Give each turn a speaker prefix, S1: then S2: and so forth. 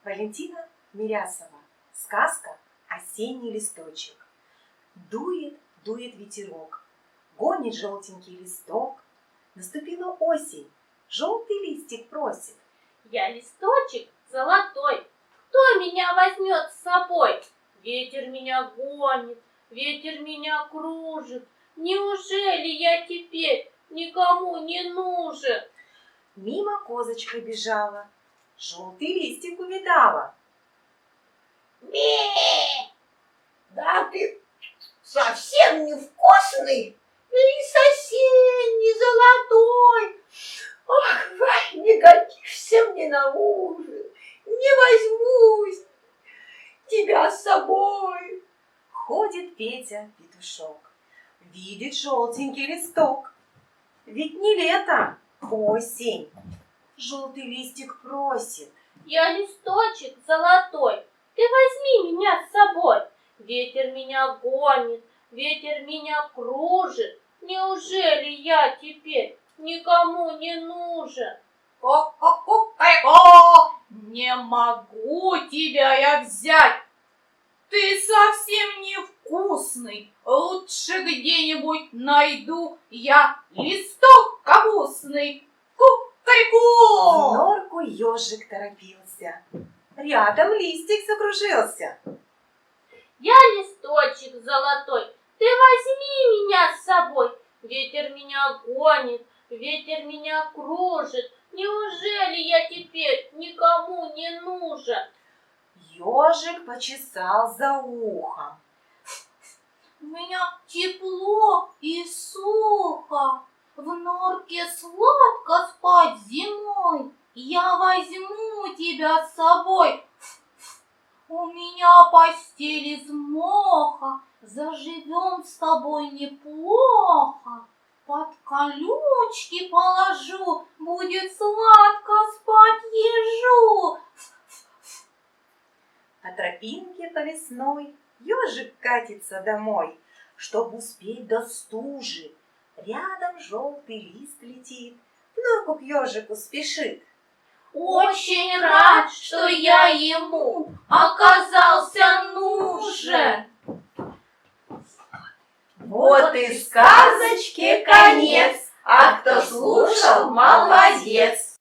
S1: Валентина Мирясова. Сказка «Осенний листочек». Дует, дует ветерок, гонит желтенький листок. Наступила осень, желтый листик просит.
S2: Я листочек золотой, кто меня возьмет с собой? Ветер меня гонит, ветер меня кружит. Неужели я теперь никому не нужен?
S1: Мимо козочка бежала, желтый листик увидала.
S3: Ме! Да ты совсем невкусный или совсем не золотой. Ох, не годишься мне на ужин, не возьмусь тебя с собой.
S1: Ходит Петя петушок, видит желтенький листок. Ведь не лето, осень. Желтый листик просит.
S2: Я листочек золотой, ты возьми меня с собой. Ветер меня гонит, ветер меня кружит. Неужели я теперь никому не нужен?
S3: Ко-ко-ко-ко-ко!
S4: Не могу тебя я взять. Ты совсем невкусный. Лучше где-нибудь найду я листок капустный.
S1: В
S4: Ку-ку-ку!
S1: норку ежик торопился, рядом листик закружился.
S2: Я листочек золотой, ты возьми меня с собой. Ветер меня гонит, ветер меня кружит. Неужели я теперь никому не нужен?
S1: Ежик почесал за ухом.
S4: У меня тепло и сухо. В норке сладко спать зимой. Я возьму тебя с собой. У меня постель из моха. Заживем с тобой неплохо. Под колючки положу, будет сладко спать ежу.
S1: По тропинке по лесной ежик катится домой, чтоб успеть до стужи. Рядом желтый лист летит, в норку к ежику спешит.
S2: Очень рад, что я ему оказался нужен.
S1: Вот и сказочке конец, а кто слушал, молодец.